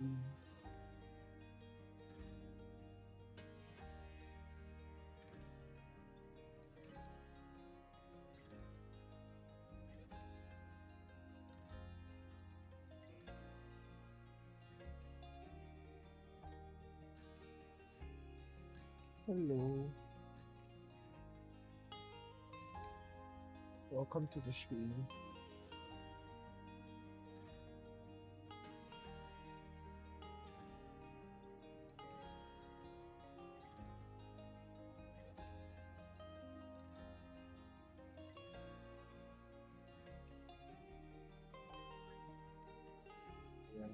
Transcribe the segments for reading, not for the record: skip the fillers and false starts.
Mm. Hello, welcome to the stream. Yeah.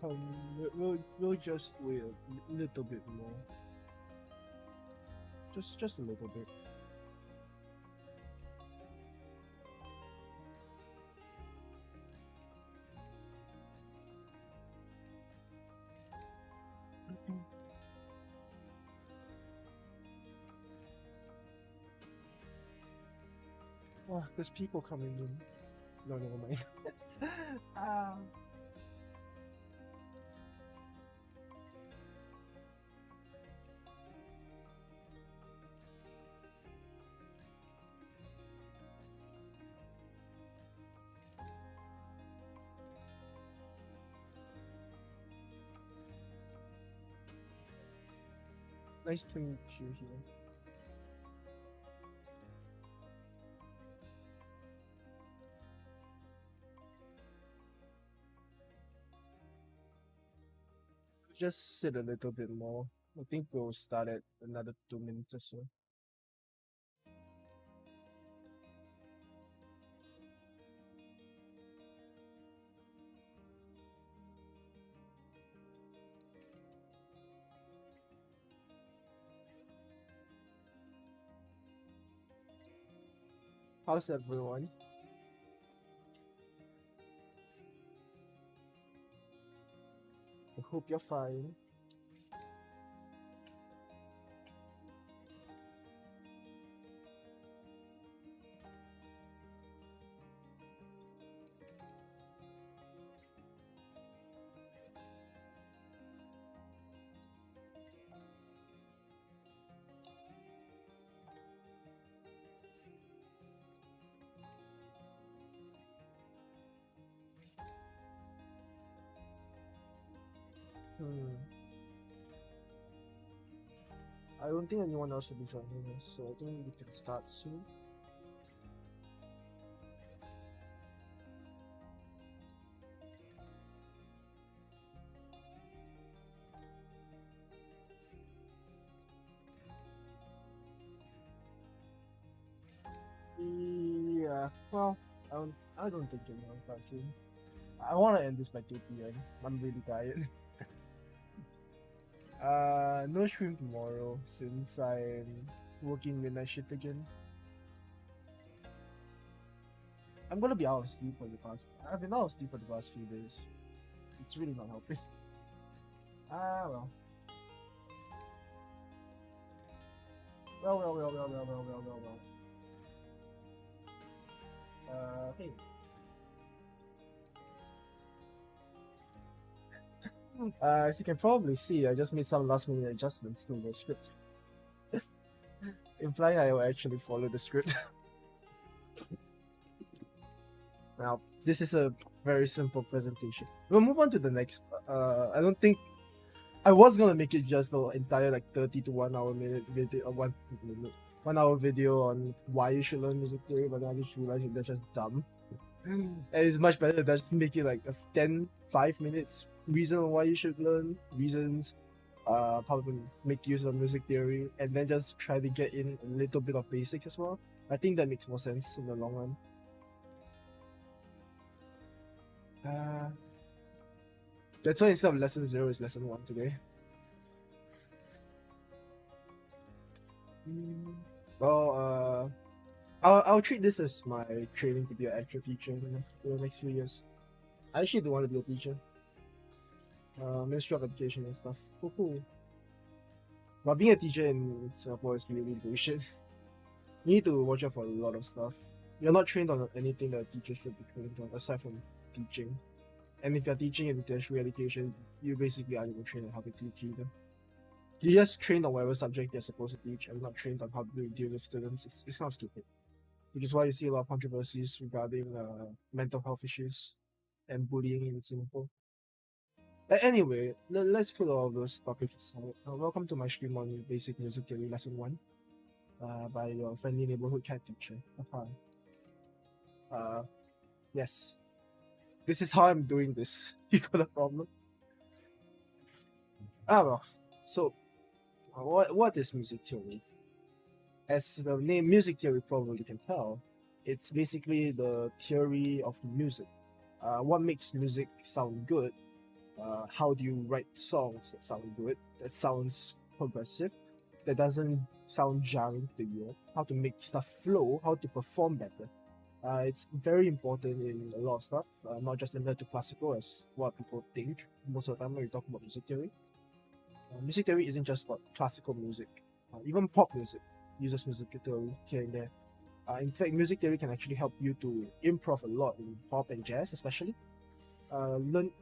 Come, we'll just wait a little bit more. Just a little bit. Wow, there's people coming in. No, never mind. Ah, nice to meet you here. Just sit a little bit more. I think we'll start at another 2 minutes or so. How's everyone? I hope you're fine. Hmm. I don't think anyone else will be joining us, so I think we can start soon. Yeah, well, I don't think anyone's watching. I want to end this by 2 p.m. I'm really tired. No stream tomorrow since I'm working midnight shift again. I'm gonna be out of sleep for the past. I've been out of sleep for the past few days. It's really not helping. Ah, well. Well. Hey. As you can probably see, I just made some last minute adjustments to the script, implying I will actually follow the script. Now, this is a very simple presentation. We'll move on to the next. I don't think I was gonna make it just the entire like 30 to 1 hour minute video, 1 hour video on why you should learn music theory, but then I just realized that's just dumb. And it's much better to just make it like a 5 minutes reason on why you should learn, reasons, how to make use of music theory, and then just try to get in a little bit of basics as well. I think that makes more sense in the long run. That's why instead of lesson 0 is lesson 1 today. Well, I'll treat this as my training to be an actual teacher in the next few years. I actually do want to be a teacher. Ministry of Education and stuff. Cool. But being a teacher in Singapore is really bullshit. You need to watch out for a lot of stuff. You're not trained on anything that a teacher should be trained on aside from teaching. And if you're teaching in tertiary education, you basically aren't even trained on how to teach either. You just trained on whatever subject you're supposed to teach and not trained on how to deal with students. It's kind of stupid. Which is why you see a lot of controversies regarding mental health issues and bullying in Singapore. Anyway, let's put all of those topics aside. Welcome to my stream on Basic Music Theory Lesson 1 by your friendly neighborhood cat teacher. Yes. This is how I'm doing this. You got a problem? Well. So, what is music theory? As the name music theory probably can tell, it's basically the theory of music. What makes music sound good? How do you write songs that sound good, that sounds progressive, that doesn't sound jarring to you? How to make stuff flow, how to perform better. It's very important in a lot of stuff, not just limited to classical as what people think most of the time when we talk about music theory. Music theory isn't just about classical music. Even pop music uses music theory here and there. In fact, music theory can actually help you to improv a lot in pop and jazz, especially.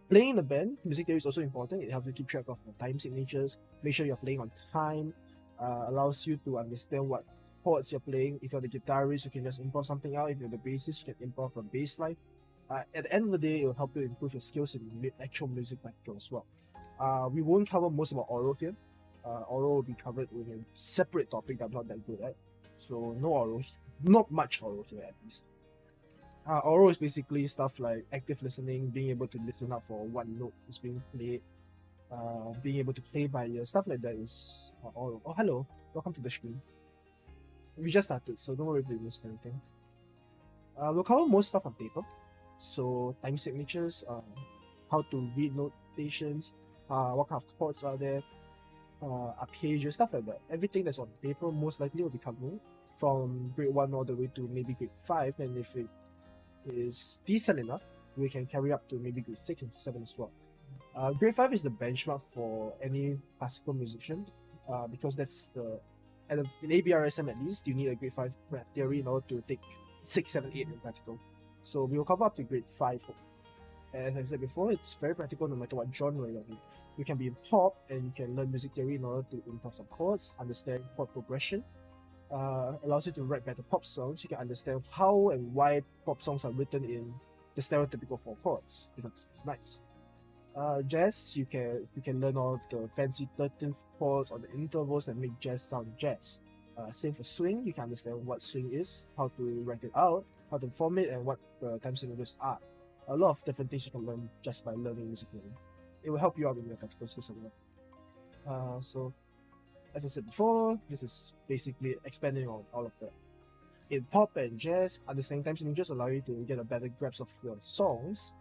Playing in a band, music theory is also important. It helps you keep track of the time signatures, make sure you're playing on time, allows you to understand what chords you're playing. If you're the guitarist, you can just improv something out. If you're the bassist, you can improv from bass line. At the end of the day, it will help you improve your skills in actual music making as well. We won't cover most about oral here. Oral will be covered in a separate topic that I'm not that good at. So no oral, not much oral here at least. Oral is basically stuff like active listening, being able to listen up for what note is being played, being able to play by ear, stuff like that is oral. Oh, hello, welcome to the stream. We just started, so don't worry if you missed anything. We'll cover most stuff on paper. So time signatures, how to read notations, what kind of chords are there, arpeggios, stuff like that. Everything that's on paper most likely will be covered from grade 1 all the way to maybe grade 5, and if it is decent enough, we can carry up to maybe grade 6 and 7 as well. Grade 5 is the benchmark for any classical musician, because that's the, in ABRSM at least, you need a grade 5 theory in order to take 6, 7, 8 in practical. So we will cover up to grade 5. As I said before, it's very practical no matter what genre you're in. You can be in pop and you can learn music theory in order to improve some chords, understand chord progression, allows you to write better pop songs. You can understand how and why pop songs are written in the stereotypical 4 chords. It's nice. Jazz, you can learn all of the fancy 13th chords or the intervals that make jazz sound jazz. Same for swing, you can understand what swing is, how to write it out, how to form it, and what the time signatures are. A lot of different things you can learn just by learning music theory. It will help you out in your practical skills as well. So, as I said before, this is basically expanding on all of that. In pop and jazz, understanding time signatures allow you to get a better grasp of your songs.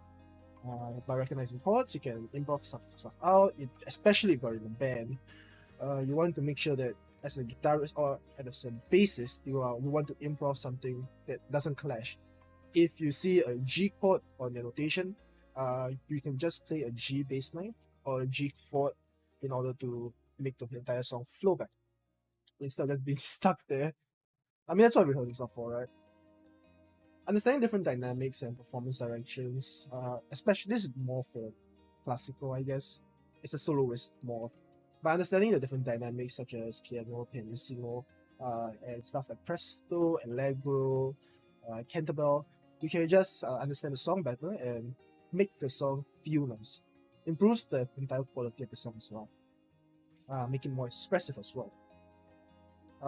By recognizing chords, you can improv stuff out, especially if you're in a band. You want to make sure that as a guitarist or as a bassist, you want to improv something that doesn't clash. If you see a G chord on your notation, you can just play a G bass line or a G chord in order to make the entire song flow back instead of just being stuck there. I mean, that's what rehearsals are for, right? Understanding different dynamics and performance directions, especially this is more for classical, I guess. It's a soloist more. By understanding the different dynamics such as piano, pianissimo, and stuff like presto, allegro, cantabile, you can just understand the song better and make the song feel nice. Improves the entire quality of the song as well. Make it more expressive as well.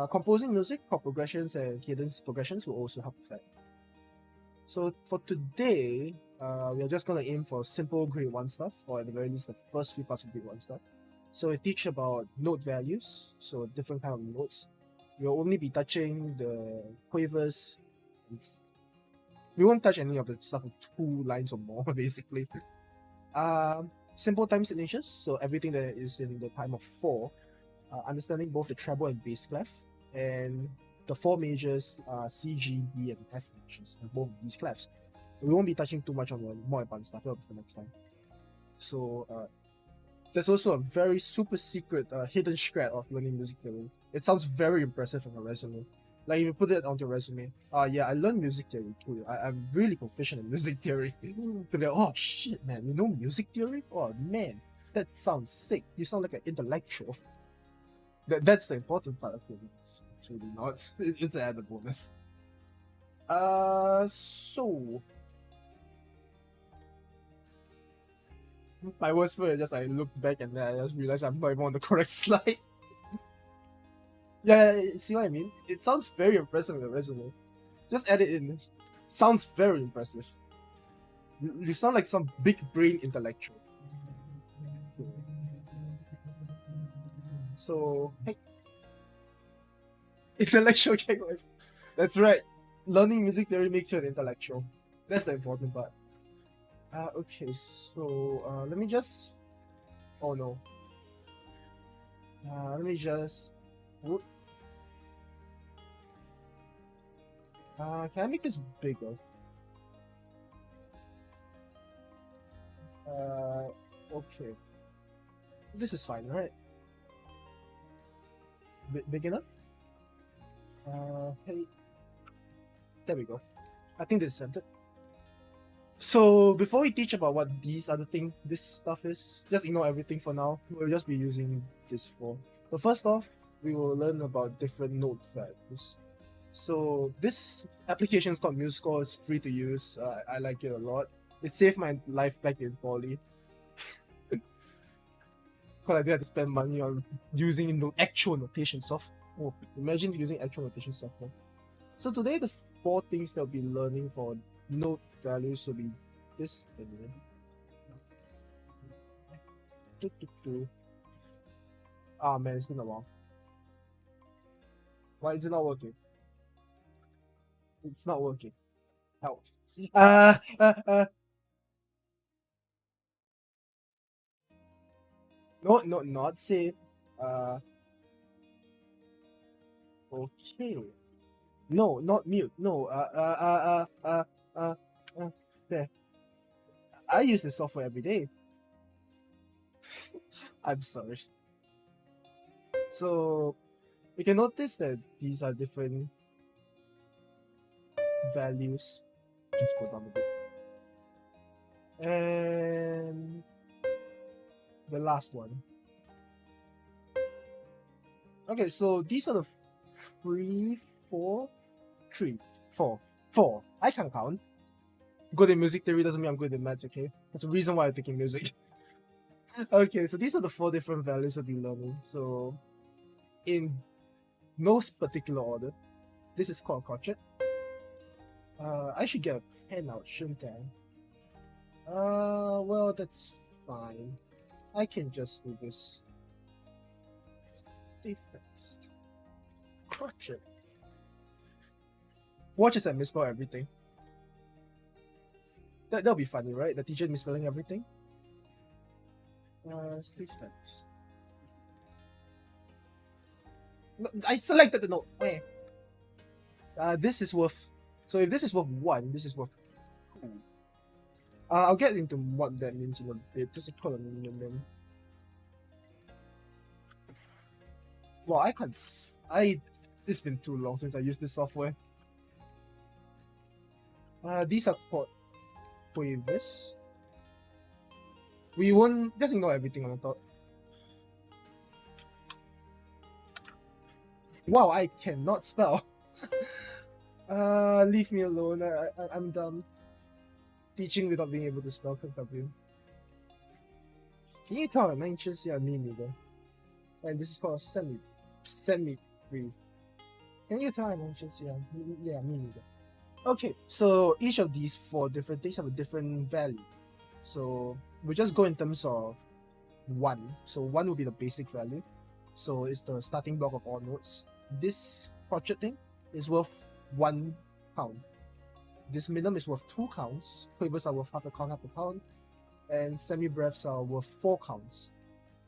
Composing music, chord progressions, and cadence progressions will also help with that. So for today, we are just going to aim for simple grade 1 stuff, or at the very least the first few parts of grade 1 stuff. So we teach about note values, so different kind of notes. We'll only be touching the quavers. We won't touch any of the stuff with 2 lines or more, basically. Simple time signatures, so everything that is in the time of 4. Understanding both the treble and bass clef, and the 4 majors C, G, B, and F majors, and both of these clefs. We won't be touching too much on the more advanced stuff, that'll be for next time. So there's also a very super secret hidden strat of learning music theory. It sounds very impressive on a resume. Like if you put it on your resume, yeah, I learned music theory too. I'm really proficient in music theory. To be like, oh shit, man, you know music theory? Oh man, that sounds sick. You sound like an intellectual. That's the important part of it. It's really not. It's an added bonus. So my worst fear is just I look back and then I just realize I'm not even on the correct slide. Yeah, see what I mean? It sounds very impressive in the resume. Just add it in. Sounds very impressive. You sound like some big brain intellectual. So, hey. Intellectual categories. That's right. Learning music theory makes you an intellectual. That's the important part. Okay, so let me just. Oh no. Let me just. Whoop. Can I make this bigger? Okay. This is fine, right? Big enough? Hey. There we go. I think this is centered. So before we teach about what this stuff is, just ignore everything for now. We'll just be using this for. So first off, we will learn about different note values. So this application is called MuseScore. It's free to use. I like it a lot. It saved my life back in poly. Because I didn't have to spend money on using actual notation software. Oh, imagine using actual notation software. So today the 4 things that we'll be learning for note values will be this thing. Ah man, it's been a while. Why is it not working? It's not working. Help. No, not save. Okay. No, not mute. No. There. I use this software every day. I'm sorry. So you can notice that these are different values. Just go down a bit. And the last one. Okay, so these are the 3, 4, 3, 4, 4. I can count. Good in music theory doesn't mean I'm good in maths, okay? That's the reason why I'm taking music. Okay, so these are the 4 different values we'll be learning. So, in no particular order, this is called crotchet. I should get a pen out, shouldn't I? Well, that's fine. I can just do this. Stay fixed. Crotchet. Watch as I misspell everything. That'll be funny, right? The teacher misspelling everything. Stay fixed. No, I selected the note. Where? This is worth. So if this is worth 1, this is worth 2. I'll get into what that means in a bit. Just a call a minimum. Well, I can't. It's been too long since I used this software. These are called quavers. We won't just ignore everything on the top. Wow, I cannot spell. Leave me alone. I'm dumb. Teaching without being able to spell can help you. Can you tell I'm anxious? Yeah, me neither. And this is called semi-brief. Can you tell I'm anxious? Yeah, me neither. Okay, so each of these 4 different things have a different value. So we'll just go in terms of 1. So 1 will be the basic value. So it's the starting block of all notes. This crotchet thing is worth 1 count. This minimum is worth 2 counts. Quavers are worth half a count, half a count. And semi-breaths are worth 4 counts.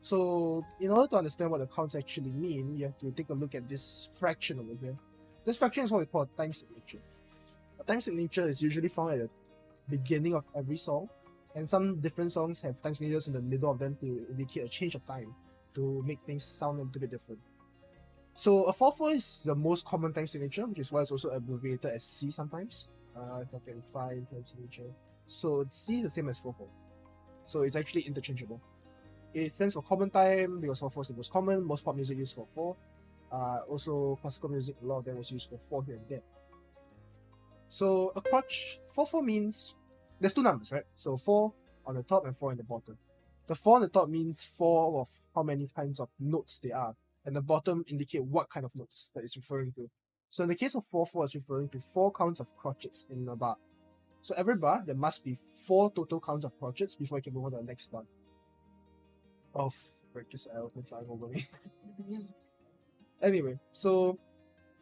So in order to understand what the counts actually mean, you have to take a look at this fraction over here. This fraction is what we call a time signature. A time signature is usually found at the beginning of every song. And some different songs have time signatures in the middle of them to indicate a change of time, to make things sound a little bit different. So a 4/4 is the most common time signature, which is why it's also abbreviated as C sometimes. If I can find time signature. So C is the same as 4/4. So it's actually interchangeable. It stands for common time because 4/4 is the most common. Most pop music used for 4. Also classical music, a lot of them was used for 4 here and there. So a crotch 4/4 means there's two numbers, right? So 4 on the top and 4 on the bottom. The 4 on the top means 4 of how many kinds of notes there are, and the bottom indicate what kind of notes that it's referring to. So in the case of 4/4, it's referring to 4 counts of crotchets in a bar. So every bar, there must be 4 total counts of crotchets before you can move on to the next bar. Of just flying over me. Anyway, so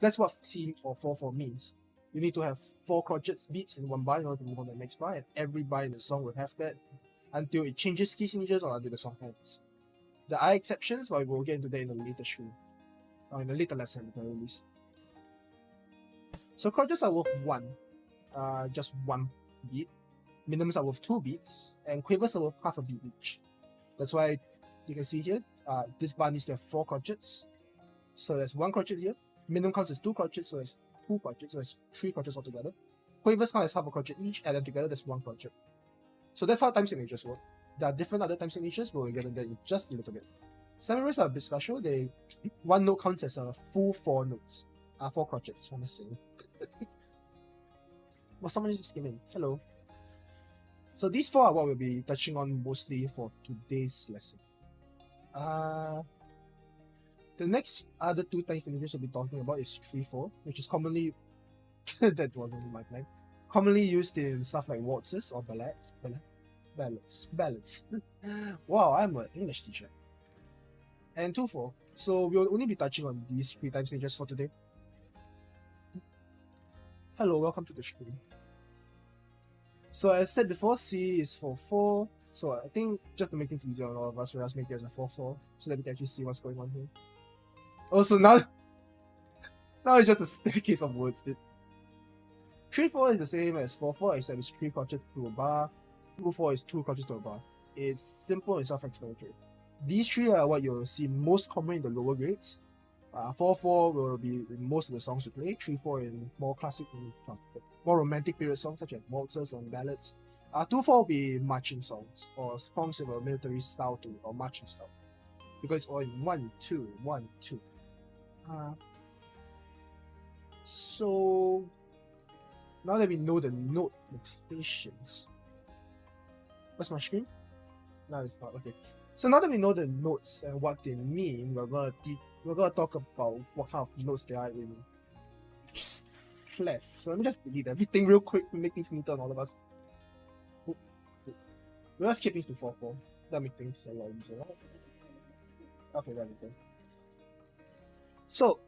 that's what C or 4/4 means. You need to have 4 crotchets beats in one bar in order to move on to the next bar, and every bar in the song will have that until it changes key signatures or until the song ends. There are exceptions, but we'll get into that in a later stream, or in a later lesson at the very least. So crotchets are worth 1, just 1 beat. Minimums are worth 2 beats, and quavers are worth half a beat each. That's why you can see here, this bar needs to have 4 crotchets. So there's 1 crotchet here. Minimum counts as 2 crotchets, so there's 2 crotchets, so there's 3 crotchets altogether. Quavers count as half a crotchet each, add them together, that's 1 crotchet. So that's how time signatures work. There are different other time signatures, but we'll get into that in just a little bit. Semirests are a bit special. One note counts as a full 4 notes. 4 crotchets, what am I saying? Well, somebody just came in. Hello. So these 4 are what we'll be touching on mostly for today's lesson. The next other 2 time signatures we'll be talking about is 3/4, which is commonly that wasn't my plan. Commonly used in stuff like waltzes or ballads. Wow, I'm an English teacher. And 2/4. So we'll only be touching on these 3 time signatures for today. Hello, welcome to the stream. So as I said before, C is for 4. So I think just to make things easier on all of us, we'll just make it as a 4/4 so that we can actually see what's going on here. Also now it's just a staircase of words, dude. 3/4 is the same as 4/4, except it's 3 crotchets to a bar. 2/4 is 2 crotchets to a bar. It's simple and self-explanatory. These 3 are what you'll see most common in the lower grades. 4/4 will be in most of the songs we play. 3/4 in more classic, more romantic period songs such as waltzes and ballads. 2/4 will be marching songs or songs with a military style to or marching style, because it's all in 1 2 1 2. So now that we know the note notations, what's my screen? No, it's not. Okay. So now that we know the notes and what they mean, we're gonna talk about what kind of notes there are in clef. So let me just delete everything real quick to make things neater on all of us. We'll just skip things to 4/4. That'll make things a lot easier. Okay, there we go. So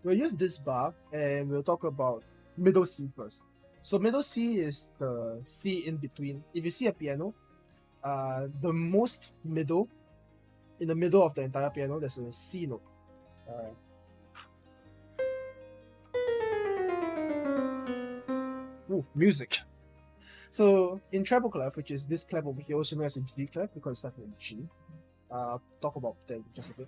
we'll use this bar and we'll talk about middle C first. So middle C is the C in between. If you see a piano, the most middle, in the middle of the entire piano, there's a C note. Ooh, music. So in treble clef, which is this clef over here, also known as a G clef because it starts with G. I'll talk about that in just a bit.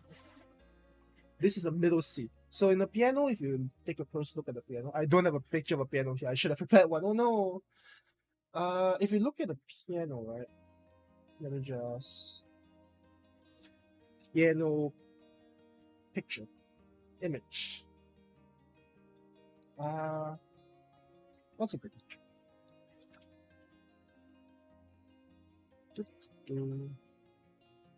This is the middle C. So in the piano, if you take a close look at the piano, I don't have a picture of a piano here. I should have prepared one. Oh no. If you look at the piano, right? Let me just piano picture image. What's a good picture?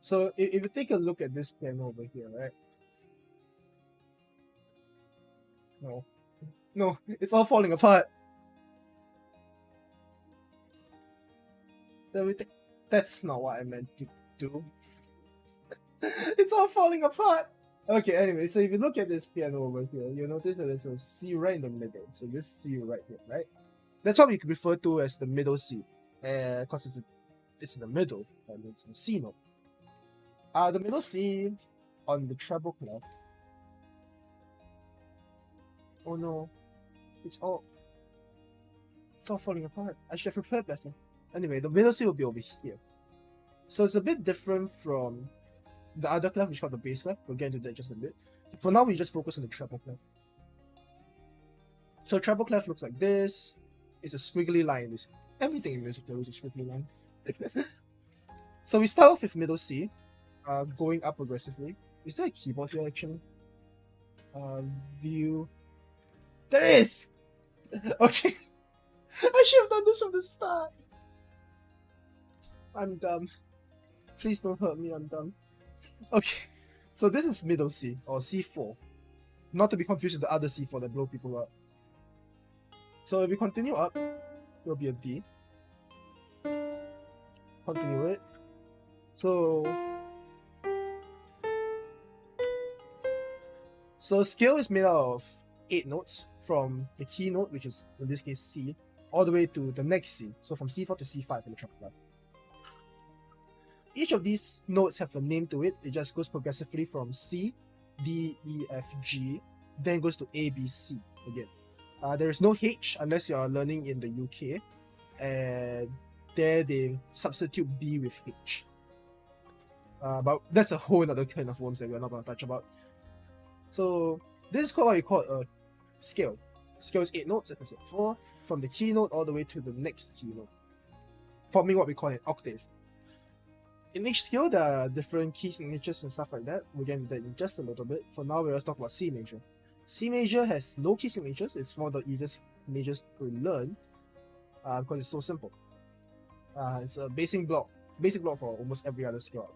So if you take a look at this piano over here, right? No, it's all falling apart. So that's not what I meant to do. It's all falling apart. Okay, anyway, so if you look at this piano over here, you'll notice that there's a C right in the middle. So this C right here, right? That's what we refer to as the middle C. Because it's in the middle, and it's a C note. The middle C on the treble clef. Oh no, it's all It's all falling apart. I should have prepared better. Anyway, the middle C will be over here. So it's a bit different from the other clef, which is called the bass clef. We'll get into that just a bit. For now, we just focus on the treble clef. So treble clef looks like this. It's a squiggly line. Everything in music there is a squiggly line. So we start off with middle C, going up progressively. Is there a keyboard here actually? View. There is! Okay. I should have done this from the start. I'm dumb. Please don't hurt me, I'm dumb. Okay. So this is middle C, or C4. Not to be confused with the other C4 that blow people up. So if we continue up, it will be a D. Continue it. So scale is made out of 8 notes from the key note, which is in this case C, all the way to the next C. So from C4 to C5 in the treble clef. Each of these notes have a name to it. It just goes progressively from C, D, E, F, G, then goes to A, B, C again. There is no H unless you are learning in the UK, and there they substitute B with H. But that's a whole other kind of worms that we're not going to touch about. So this is called what we call a scale. Scale is 8 notes, as I said before, from the key note all the way to the next key note, forming what we call an octave. In each scale, there are different key signatures and stuff like that. We'll get into that in just a little bit. For now, we'll just talk about C major. C major has no key signatures. It's one of the easiest majors to learn because it's so simple. It's a basic block for almost every other scale.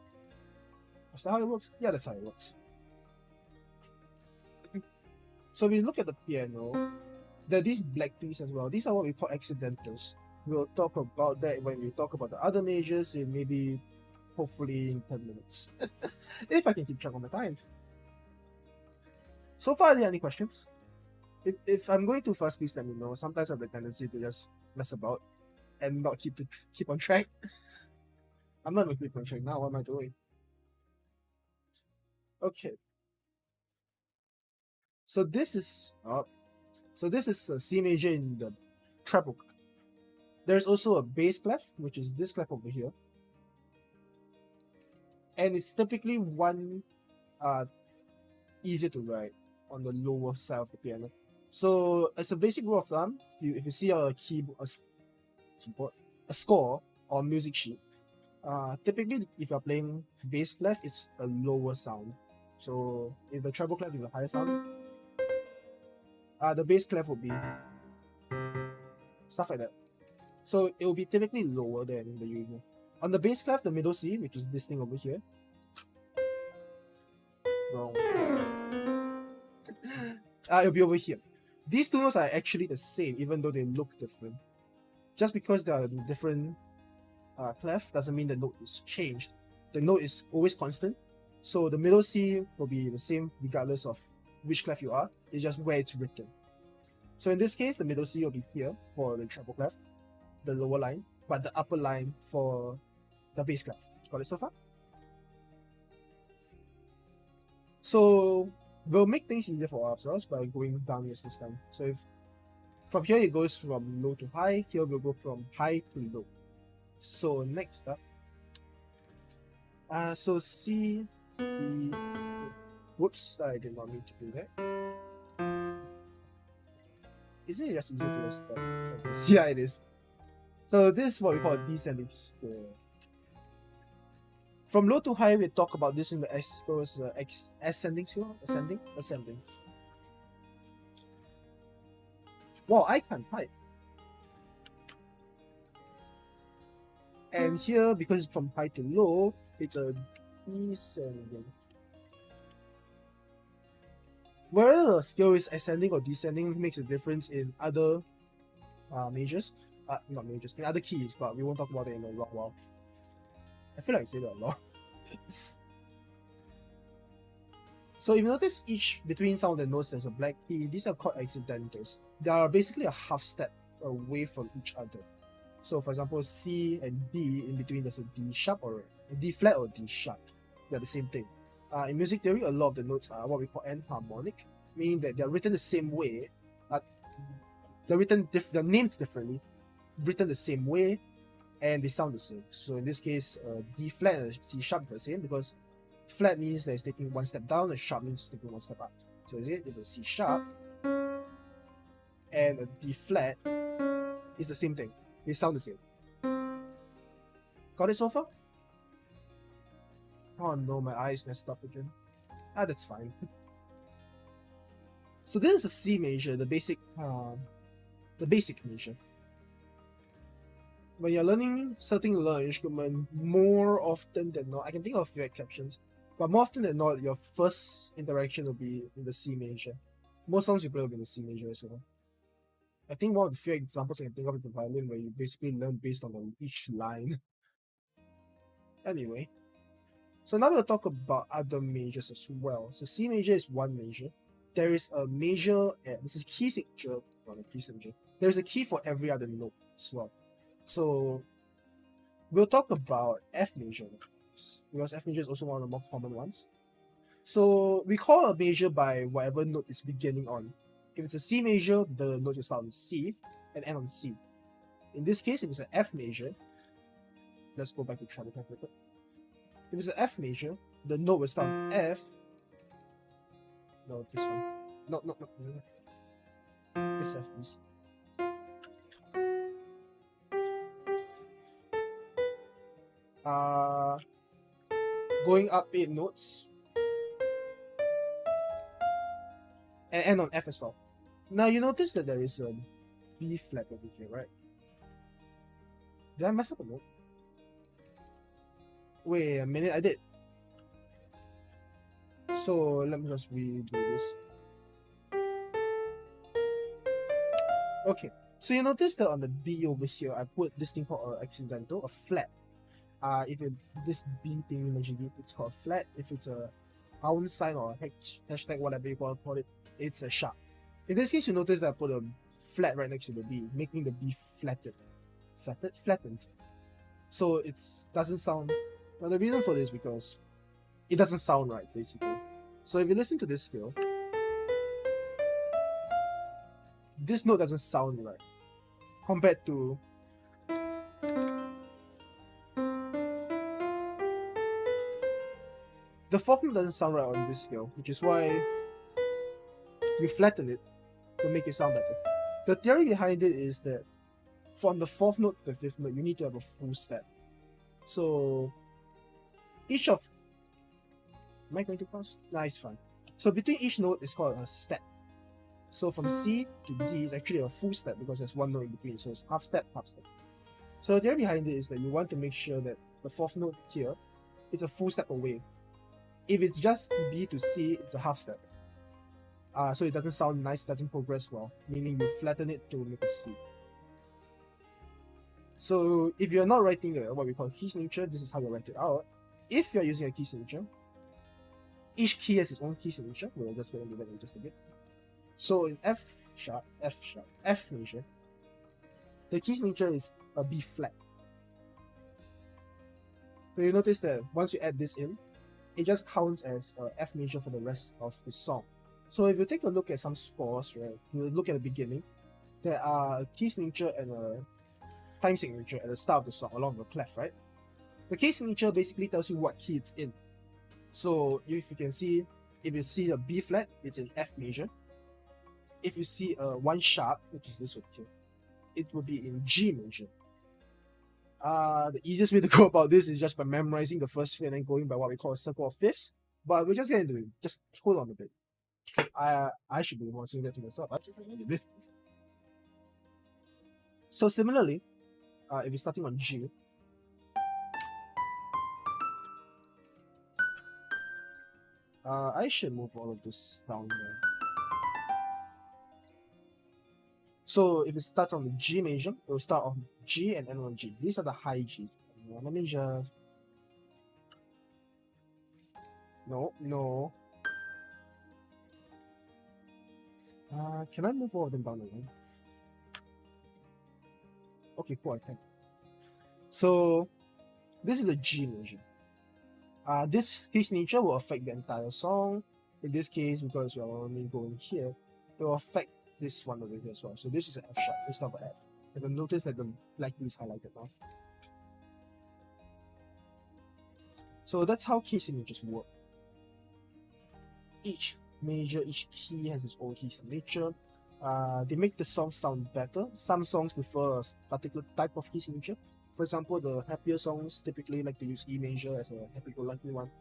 Is that how it works? Yeah, that's how it works. So we look at the piano. There are these black keys as well. These are what we call accidentals. We'll talk about that when we talk about the other majors in maybe, hopefully, in 10 minutes. If I can keep track of my time. So far, are there any questions? If I'm going too fast, please let me know. Sometimes I have the tendency to just mess about and not keep on track. I'm not going to keep on track now. What am I doing? Okay. So this is a C major in the treble. There's also a bass clef, which is this clef over here, and it's typically one easier to write on the lower side of the piano. So as a basic rule of thumb, if you see a score or music sheet, typically if you're playing bass clef, it's a lower sound. So if the treble clef is a higher sound, the bass clef will be stuff like that. So it will be typically lower than the usual. On the bass clef, the middle C, which is this thing over here. Wrong. It'll be over here. These two notes are actually the same, even though they look different. Just because they are different clef doesn't mean the note is changed. The note is always constant. So the middle C will be the same regardless of which clef you are. It's just where it's written. So in this case, the middle C will be here for the treble clef, the lower line, but the upper line for the bass clef. Got it so far? So we'll make things easier for ourselves by going downwards this time. So if from here it goes from low to high, here we'll go from high to low. So next up, so C, E, whoops, I did not mean to do that. Isn't it just easier to just start like this? Yeah, it is. So this is what we call a descending scale. From low to high, we talk about this in the ascending scale. Ascending. Wow, I can't type. And here, because it's from high to low, it's a descending. Whether the scale is ascending or descending makes a difference in other majors. Not majors, in other keys, but we won't talk about it in a long while. I feel like I say that a lot. So if you notice between some of the notes there's a black key, these are called accidentals. They are basically a half step away from each other. So for example, C and D, in between there's a D sharp or a D flat or D sharp. They're the same thing. In music theory, a lot of the notes are what we call enharmonic, meaning that they're written the same way, but they're named differently, written the same way, and they sound the same. So in this case, D flat and C sharp are the same because flat means that it's taking one step down, and sharp means it's taking one step up. So if a C sharp and a D flat is the same thing. They sound the same. Got it so far? Oh no, my eyes messed up again. Ah, that's fine. So this is a C major, the basic major. When you're starting to learn an instrument, more often than not, I can think of a few exceptions, but more often than not, your first interaction will be in the C major. Most songs you play will be in the C major as well. I think one of the few examples I can think of is the violin, where you basically learn based on each line. Anyway, so now we'll talk about other majors as well. So C major is one major. There is a major, this is key signature, not a key signature. There's a key for every other note as well. So we'll talk about F major because F major is also one of the more common ones. So we call a major by whatever note it's beginning on. If it's a C major, the note will start on C and end on C. In this case, if it's an F major, let's go back to try to calculate. If it's an F major, the note will start on F. No, this one. No. This F is. Going up 8 notes and end on F as well. Now you notice that there is a B flat over here, right? Did I mess up a note? Wait a minute, I did. So let me just redo this. Okay, so you notice that on the B over here, I put this thing called accidental, a flat. If this B thing you mentioned, it's called flat. If it's a pound sign or a hashtag, whatever you call it, it's a sharp. In this case, you notice that I put a flat right next to the B, making the B flattened. Flattened. So it doesn't sound. Well, the reason for this is because it doesn't sound right, basically. So if you listen to this scale, this note doesn't sound right compared to the fourth note doesn't sound right on this scale, which is why if you flatten it, to make it sound better. The theory behind it is that from the fourth note to the fifth note, you need to have a full step. So each of am I going too fast? Nah, it's fine. So between each note is called a step. So from C to D is actually a full step because there's one note in between. So it's half step, half step. So the theory behind it is that you want to make sure that the fourth note here, it's a full step away. If it's just B to C, it's a half step. So it doesn't sound nice, doesn't progress well, meaning you flatten it to make a C. So if you're not writing what we call key signature, this is how you write it out. If you're using a key signature, each key has its own key signature. We'll just get into that in just a bit. So in F major, the key signature is a B flat. So you notice that once you add this in, it just counts as F major for the rest of the song. So if you take a look at some scores, right, you look at the beginning, there are a key signature and a time signature at the start of the song along the clef, right? The key signature basically tells you what key it's in. So if you can see, if you see a B flat, it's in F major. If you see a 1 sharp, which is this one here, it will be in G major. The easiest way to go about this is just by memorizing the first fifth and then going by what we call a circle of fifths. But we're just getting into it. Just hold on a bit. I should be the one saying that to myself. So similarly, if you're starting on G, I should move all of this down here. So if it starts on the G major, it will start on G and end on G. These are the high G. Let me just... No. Can I move all of them down again? Okay, cool, I can. So this is a G major. This key signature will affect the entire song. In this case, because we're only going here, it will affect this one over here as well. So this is an F sharp, it's not an F. And then notice that the black key is highlighted now. So that's how key signatures work. Each key has its own key signature. They make the song sound better. Some songs prefer a particular type of key signature. For example, the happier songs typically like to use E major as a happy-go-lucky one,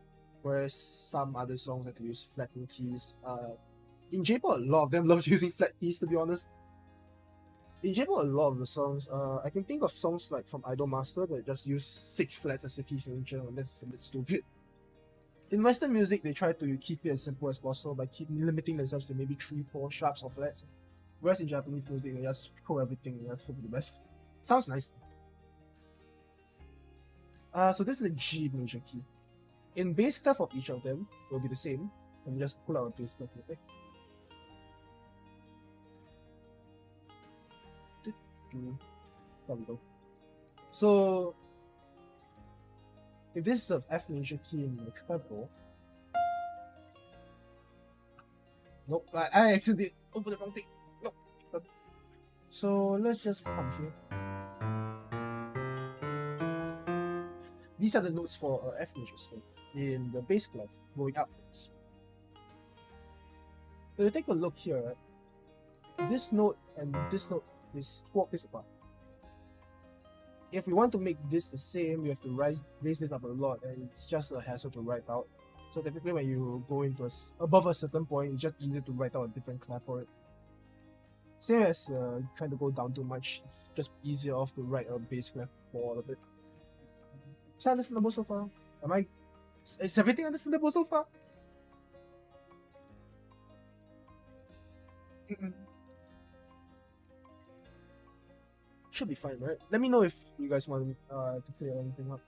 whereas some other songs like to use flattened keys. In J-pop, a lot of them love using flat keys, to be honest. In J-pop, a lot of the songs, I can think of songs like from Idolmaster that just use 6 flats as a key signature, and that's a bit stupid. In Western music, they try to keep it as simple as possible by limiting themselves to maybe 3-4 sharps or flats. Whereas in Japanese music, they just throw everything and just hope for the best. It sounds nice. So this is a G major key. In bass clef of each of them, it will be the same. Let me just pull out a bass clef real quick. There we go. So if this is an F major key in the treble, nope, I accidentally opened the wrong thing. Nope. So let's just come here. These are the notes for F major string in the bass clef going upwards. So you take a look here, right? This note and this note is 4 octaves apart. If we want to make this the same, we have to raise this up a lot, and it's just a hassle to write out. So typically when you go into above a certain point, it's just easier to write out a different clef for it. Same as trying to go down too much, it's just easier off to write a bass clef for all of it. Is that understandable so far? Is everything understandable so far? Should be fine, right? Let me know if you guys want to clear anything up.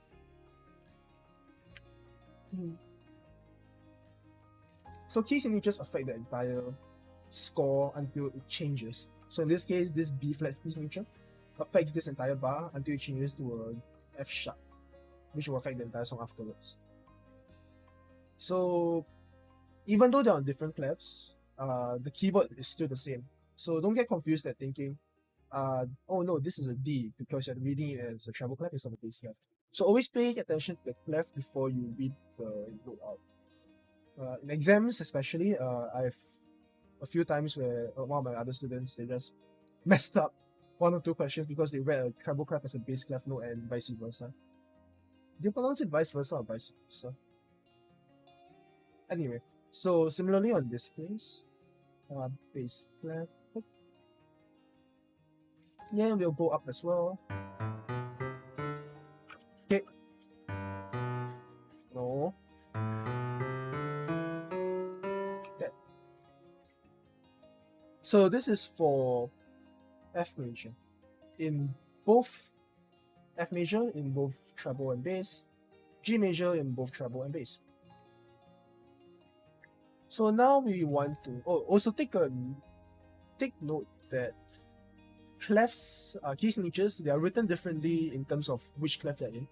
So key signatures affect the entire score until it changes. So in this case, this B flat key signature affects this entire bar until it changes to a F sharp, which will affect the entire song afterwards. So even though they're on different clefs, the keyboard is still the same. So don't get confused at thinking, oh no, this is a D, because you're reading it as a treble clef instead of a bass clef. So always pay attention to the clef before you read the note out. In exams especially, I've a few times where one of my other students, they just messed up 1 or 2 questions because they read a treble clef as a bass clef note and vice versa. Do you pronounce it vice versa or vice versa? Anyway, so similarly on this case, bass clef, yeah, we'll go up as well. Okay. No. Okay. So this is for F major. In both F major in both treble and bass, G major in both treble and bass. So now we want to also take note that clefs, key signatures, they are written differently in terms of which clef they're in.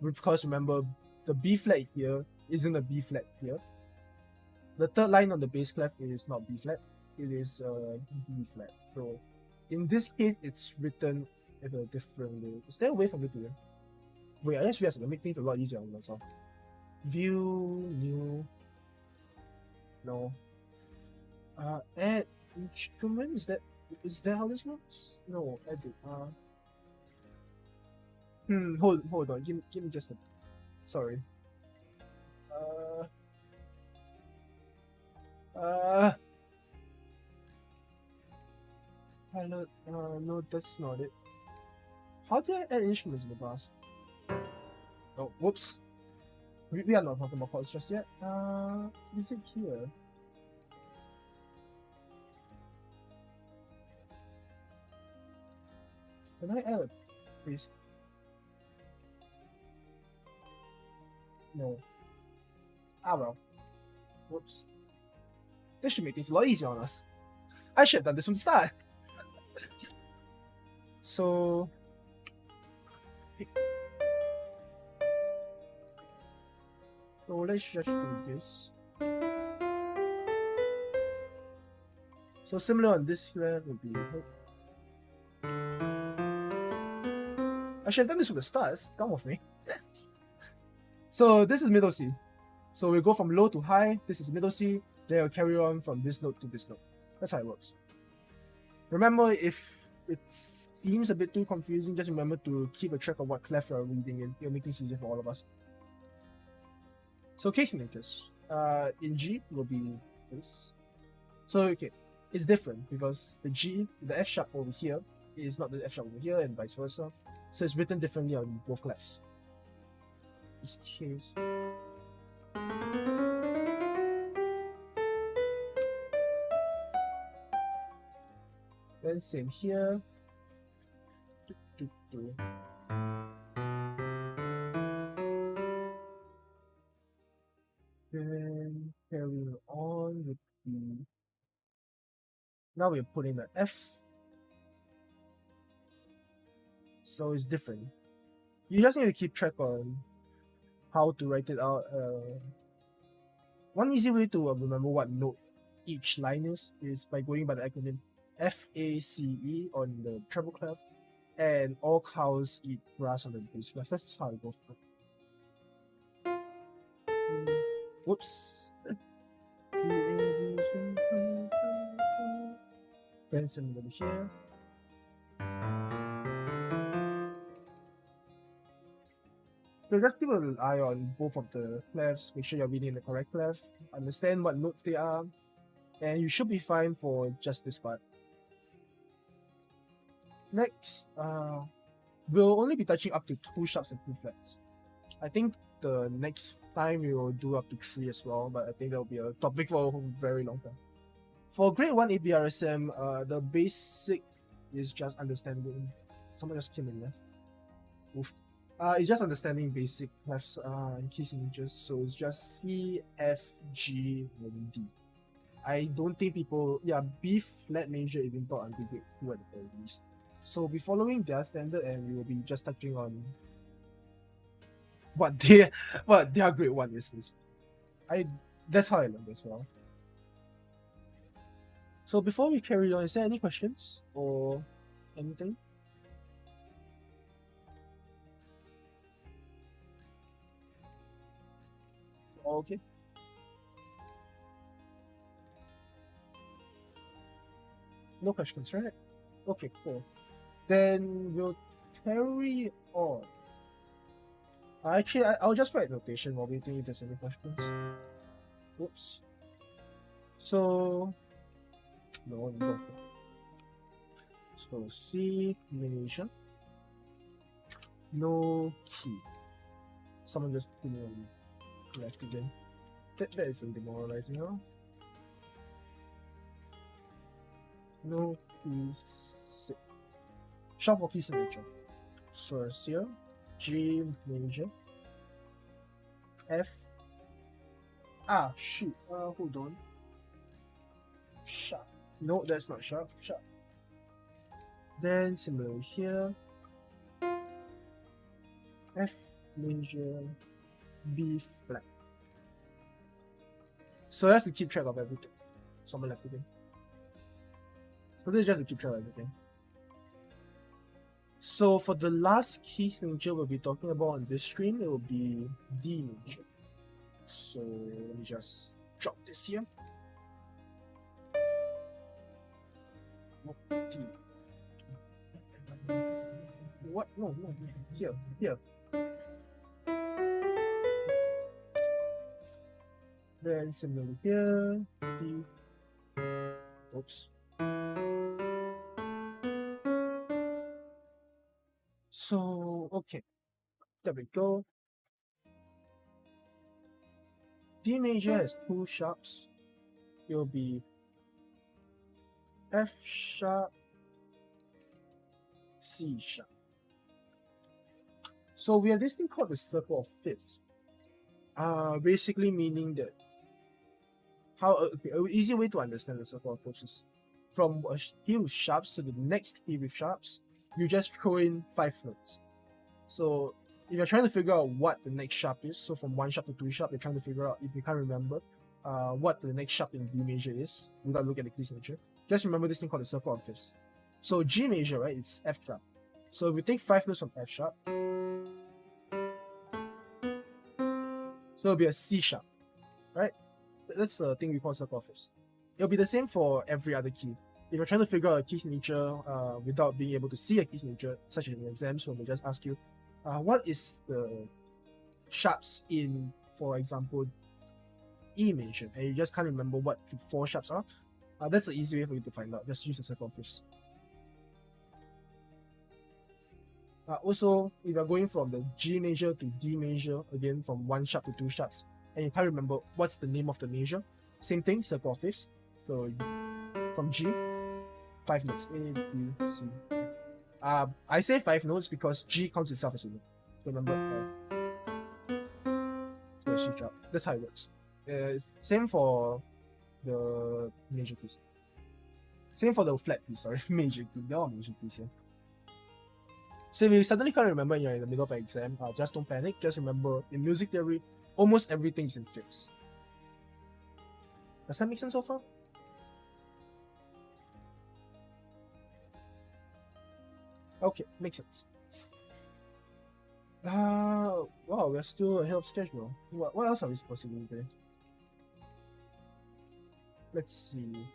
Because remember, the B flat here isn't a B flat here. The third line on the bass clef is not B flat, it is B flat. So in this case, it's written in a different way. Is there a way for me to learn? Wait, I just realized I make things a lot easier on myself. View, new, no. Add instrument, is that how this works? No, edit. Hold on. Give me just a. Sorry. Hello. No, that's not it. How did I add instruments in the past? Oh, whoops. We are not talking about chords just yet. Is it here? Can I add a please? No. Ah well. Whoops. This should make things a lot easier on us. I should have done this from the start. So let's just do this. So similar on this here will be I should have done this with the stars. Come with me. So this is middle C. So we go from low to high. This is middle C. Then we'll carry on from this note to this note. That's how it works. Remember, if it seems a bit too confusing, just remember to keep a track of what clef you're reading in. It'll make things easier for all of us. So case signatures. In G will be this. So okay, it's different because the F sharp over here is not the F sharp over here, and vice versa. So it's written differently on both clefs. This case. Then same here. Then carrying on with the. Now we're putting the F. So it's different. You just need to keep track on how to write it out. One easy way to remember what note each line is by going by the acronym FACE on the treble clef, and all cows eat grass on the bass clef. That's how it goes. Whoops. Then similarly here. So just keep an eye on both of the clefs, make sure you're reading the correct clef, understand what notes they are, and you should be fine for just this part. Next, we'll only be touching up to 2 sharps and 2 flats. I think the next time we will do up to 3 as well, but I think that'll be a topic for a very long time. For grade 1 ABRSM, the basic is just understanding. Someone just came in left. Oof. It's just understanding basic clefs and key signatures. So it's just C, F, G, and D. I don't think people, B flat major even taught until grade 2 at the very least. So we'll be following their standard, and we will be just touching on what their grade 1 is. That's how I learned as well. So before we carry on, is there any questions or anything? Okay. No questions, right? Okay, cool. Then we'll carry on. Actually, I'll just write notation while waiting if there's any questions. Oops. So, no. So C major. No key. Someone just put me on left again. That isn't demoralizing, huh? No key. Shuffle key signature. So here, G major. F. Shoot. Hold on. Sharp. No, that's not sharp. Sharp. Then similar here. F major. B flat. So that's to keep track of everything. Someone left again. So this is just to keep track of everything. So for the last key signature we'll be talking about on this screen, it will be D major. So let me just drop this here. D. What? No. Here. Then similarly here, D. Oops. So, okay. There we go. D major has 2 sharps. It will be F sharp, C sharp. So we have this thing called the circle of fifths. Basically meaning that an easy way to understand the circle of fifths is from a key with sharps to the next key with sharps, you just throw in 5 notes. So if you're trying to figure out what the next sharp is, so from 1 sharp to 2 sharp, you're trying to figure out, if you can't remember what the next sharp in D major is without looking at the key signature, just remember this thing called the circle of fifths. So G major, right, it's F sharp. So we take 5 notes from F sharp. So it'll be a C sharp, right? That's the thing we call circle of fifths. It'll be the same for every other key. If you're trying to figure out a key signature without being able to see a key signature, such as in exams, when they just ask you, what is the sharps in, for example, E major, and you just can't remember what 4 sharps are, that's the easy way for you to find out. Just use the circle of fifths. Also, if you're going from the G major to D major, again from 1 sharp to 2 sharps, and you can't remember what's the name of the major, same thing, circle of fifths. So from G, 5 notes, A, B, C. I say 5 notes because G counts itself as a note. So remember, so C sharp. That's how it works. It's same for the major keys. Same for the flat keys, sorry, major key. They're all major keys here. So if you suddenly can't remember and you're in the middle of an exam, just don't panic. Just remember, in music theory, almost everything is in fifths. Does that make sense so far? Okay, makes sense. Wow, we're still ahead of schedule. What else are we supposed to do today? Let's see.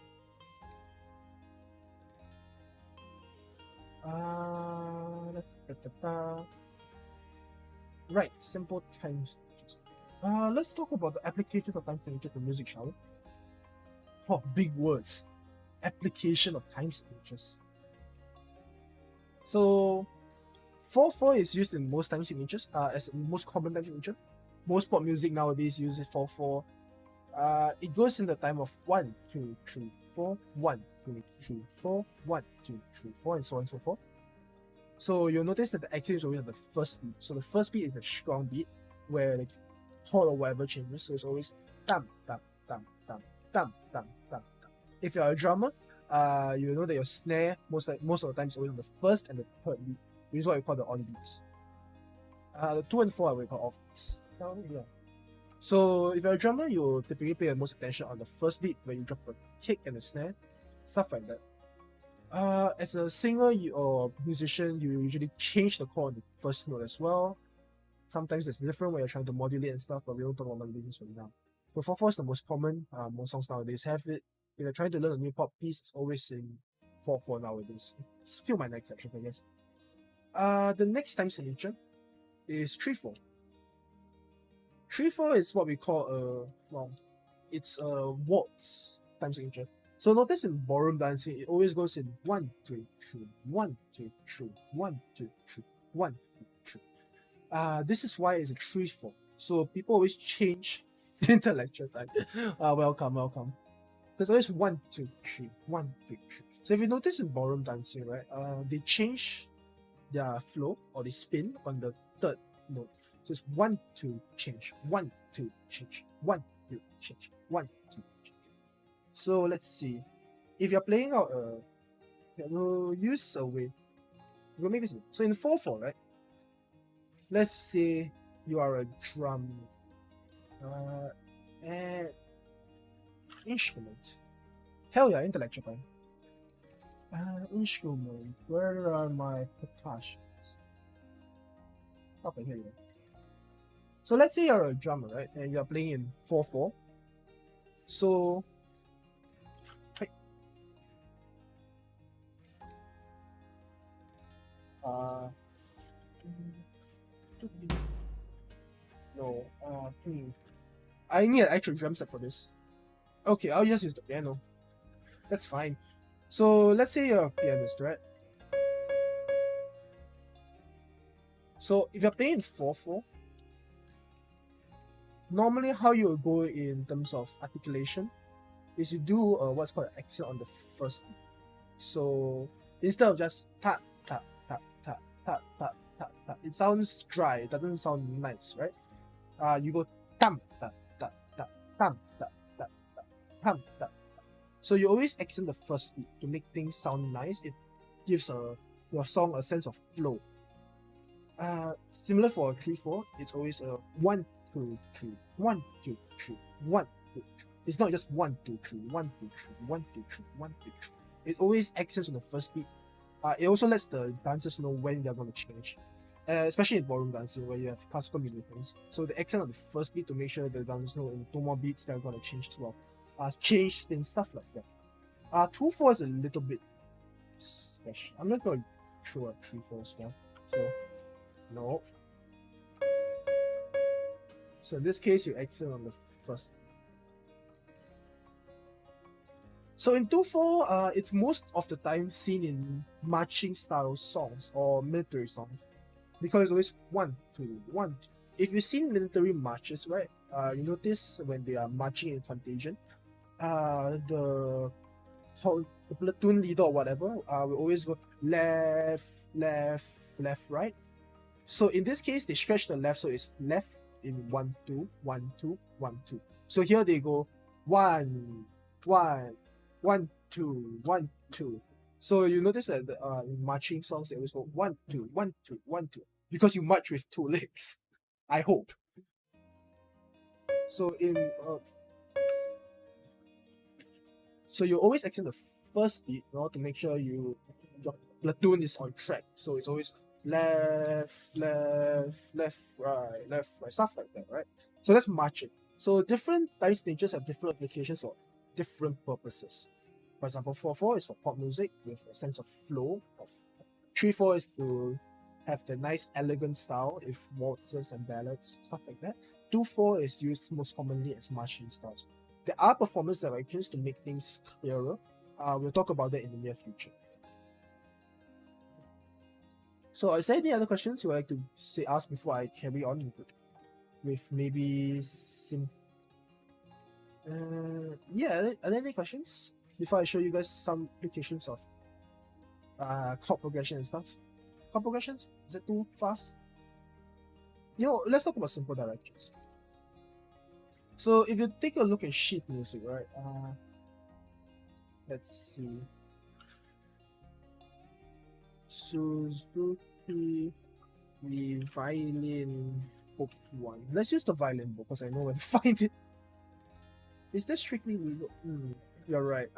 Right, simple time signatures. Let's talk about the applications of time signatures in music, shall we? Oh, big words. Application of time signatures. So 4/4 is used in most time signatures, as the most common time signature. Most pop music nowadays uses 4/4. It goes in the time of 1, 2, 3, 4, 1, 2, 3, 4, 1, 2, 3, 4, and so on and so forth. So you'll notice that the accent is always on the first beat. So the first beat is a strong beat where the chord or whatever changes. So it's always tam tam tam tam tam tam tam. If you're a drummer, you know that your snare most of the time is always on the first and the third beat, which is what we call the on beats. The 2 and 4 are what we call off beats. Yeah. So if you're a drummer, you typically pay the most attention on the first beat where you drop a kick and a snare, stuff like that. As a singer or musician, you usually change the chord on the first note as well. Sometimes it's different when you're trying to modulate and stuff, but we don't talk about modulations right now. So 4/4 is the most common. Most songs nowadays have it. If you're trying to learn a new pop piece, it's always in 4/4 nowadays. It's a few minor exceptions, I guess. The next time signature is 3/4. 3/4 is what we call it's a waltz time signature. So notice in ballroom dancing, it always goes in 1, 2, 3, 1, 2, 3, 1, 2, 3, 1, 2, 3. This is why it's a 3/4. So people always change the intellectual time. Welcome. So it's always 1, 2, 3, 1, 2, 3. So if you notice in ballroom dancing, right, they change their flow or they spin on the third note. So it's 1, 2, change, 1, 2, change, 1, 2, change, 1, 2, change. So let's see. If you're playing out we'll use a way. We'll make this. So in 4/4, right? Let's say you are a drum and instrument. Hell yeah, intellectual time. Instrument. Where are my percussions? Okay, here you go. So let's say you're a drummer, right? And you're playing in 4/4. So no, I need an actual drum set for this. Okay, I'll just use the piano. That's fine. So let's say you're a pianist, right? So if you're playing 4/4, normally how you will go in terms of articulation is you do what's called an accent on the first beat. So instead of just tap tap tap tap tap tap tap tap, it sounds dry. It doesn't sound nice, right? You go tam tap tap tap tam tap tap tap tam tap. So you always accent the first beat to make things sound nice. It gives your song a sense of flow. Similar for a 3/4, it's always a 1, 2, 3, 1, 2, 3, 1, 2, 3. It's not just 1, 2, 3, 1, 2, 3, 1, 2, 3, 1, 2, 3. It always accents on the first beat. It also lets the dancers know when they're going to change, especially in ballroom dancing where you have classical movements. So the accent on the first beat to make sure the dancers know in 2 more beats they're going to change as well. Change spin, stuff like that. 2/4 is a little bit special. I'm not going to throw a 3/4 as well. So, no. So in this case, you accent on the first. So in 2/4, it's most of the time seen in marching style songs or military songs, because it's always 1 2 1 2. If you've seen military marches, right? You notice when they are marching in contagion, the platoon leader or whatever will always go left, left, left, right. So in this case, they stretch the left, so it's left in 1 2 1 2 1 2. So here they go 1 1 1 2 1 2. So you notice that in marching songs they always go 1 2 1 2 1 2 because you march with 2 legs. I hope. So so you always accent the first beat in order to make sure your platoon is on track. So it's always left, left, left, right, stuff like that, right? So that's marching. So different time stages have different applications for different purposes. For example, 4/4 is for pop music with a sense of flow. 3/4 is to have the nice elegant style with waltzes and ballads, stuff like that. 2/4 is used most commonly as marching styles. There are performance directions to make things clearer. We'll talk about that in the near future. So is there any other questions you would like to ask before I carry on with maybe yeah, are there any questions before I show you guys some applications of chord progression and stuff? Chord progressions? Is it too fast? Let's talk about simple directions. So if you take a look at sheet music, right? Let's see. Suzuki, the violin book 1. Let's use the violin book because I know where to find it. Is this strictly legal? You're right.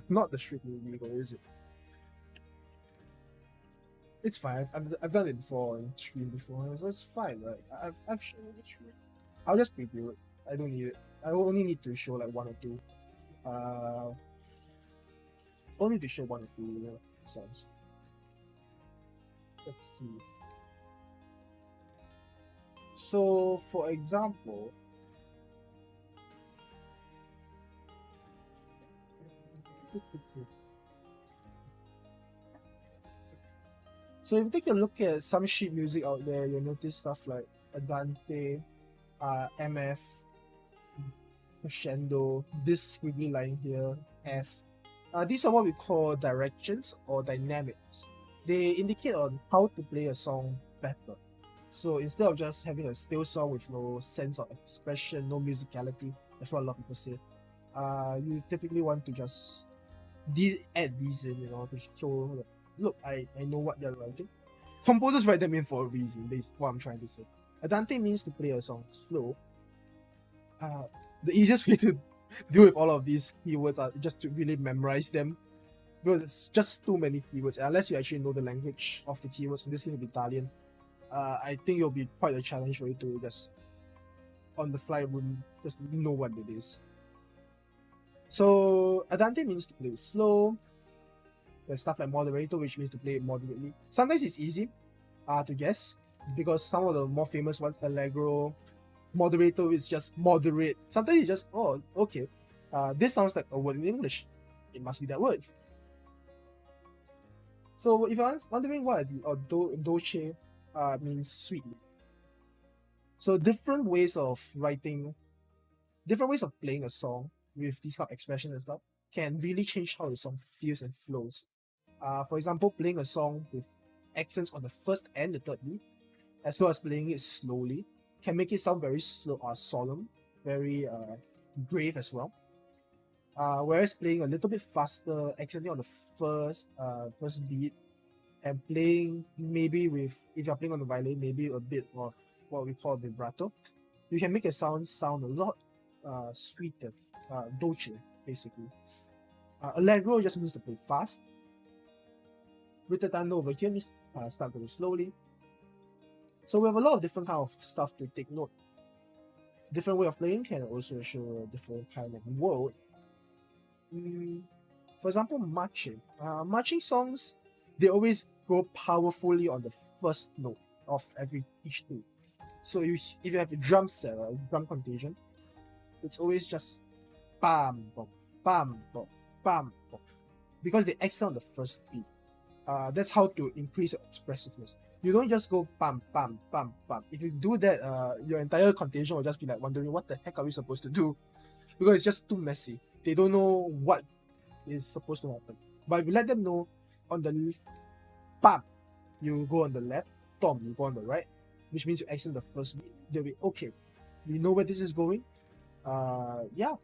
Not the strictly legal, is it? It's fine. I've done it before on stream before. So it's fine, right? I've shown it stream. I'll just preview it. I don't need it. I only need to show like 1 or 2. Only to show 1 or 2 songs. Let's see. So, for example, so if you take a look at some sheet music out there, you'll notice stuff like Andante, MF, Crescendo, this squiggly line here, F. These are what we call directions or dynamics. They indicate on how to play a song better. So instead of just having a still song with no sense of expression, no musicality, that's what a lot of people say, you typically want to just add these in, to show, look, I know what they're writing. Composers write them in for a reason, based what I'm trying to say. Andante means to play a song slow. The easiest way to deal with all of these keywords are just to really memorize them, because it's just too many keywords. Unless you actually know the language of the keywords, in this case will be Italian. I think it'll be quite a challenge for you to just on the fly just know what it is. So Andante means to play slow. There's stuff like moderato, which means to play it moderately. Sometimes it's easy to guess, because some of the more famous ones, Allegro, moderato is just moderate. Sometimes you just, oh, okay, this sounds like a word in English. It must be that word. So if you're wondering what dolce means sweetly. So different ways of writing, different ways of playing a song with these kind of expression and stuff can really change how the song feels and flows. For example, playing a song with accents on the first and the third beat, as well as playing it slowly, can make it sound very slow, solemn, very grave as well. Whereas playing a little bit faster, accenting on the first beat, and playing maybe with, if you're playing on the violin, maybe a bit of what we call vibrato, you can make a sound a lot sweeter, dolce, basically. Allegro just means to play fast. Ritardando over here means start very slowly. So we have a lot of different kind of stuff to take note. Different way of playing can also show a different kind of world. For example, marching. Marching songs, they always go powerfully on the first note of each tune. So if you have a drum set or a drum contagion, it's always just bam bom bam bom bam bom, because they excel on the first beat. That's how to increase your expressiveness. You don't just go bam bam bam bam. If you do that, your entire contagion will just be like wondering what the heck are we supposed to do, because it's just too messy. They don't know what is supposed to happen. But if you let them know on the bam, you go on the left, tom, you go on the right, which means you accent the first beat. They'll be okay. We know where this is going. Yeah.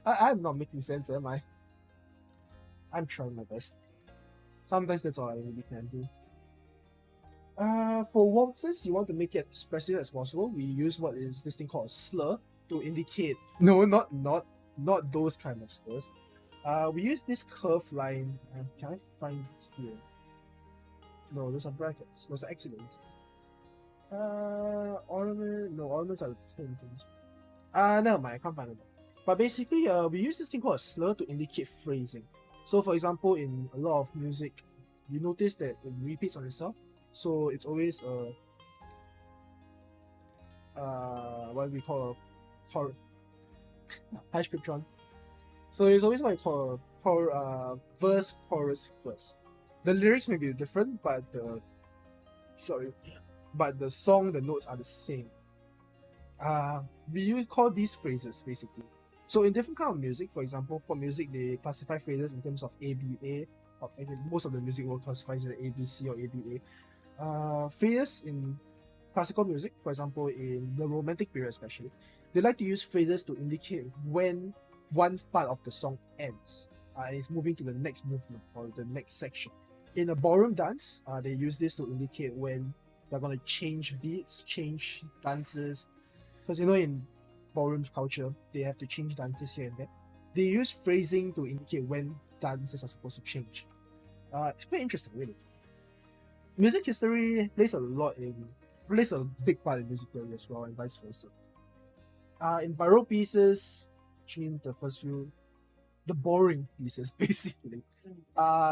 I'm not making sense, am I? I'm trying my best. Sometimes that's all I really can do. For waltzes, you want to make it expressive as possible. We use what is this thing called a slur to indicate. No, not those kind of slurs. We use this curved line. Can I find it here? No, those are brackets. Those are accidents. Ornament. No, ornaments are the same things. Never mind. I can't find it. But basically, we use this thing called a slur to indicate phrasing. So, for example, in a lot of music, you notice that it repeats on itself. So it's always what we call a high scriptron. So it's always what we call a verse, chorus, verse. The lyrics may be different, but the song, the notes are the same. We call these phrases basically. So in different kind of music, for example, pop music, they classify phrases in terms of ABA. Most of the music will classify as ABC or ABA. Phrases in classical music, for example, in the Romantic period especially, they like to use phrases to indicate when one part of the song ends. It's moving to the next movement or the next section. In a ballroom dance, they use this to indicate when they're going to change beats, change dances. Because in ballroom culture, they have to change dances here and there. They use phrasing to indicate when dances are supposed to change. It's quite interesting, really. Music history plays a big part in music theory as well, and vice versa. In Baroque pieces, which means the first few, the boring pieces basically,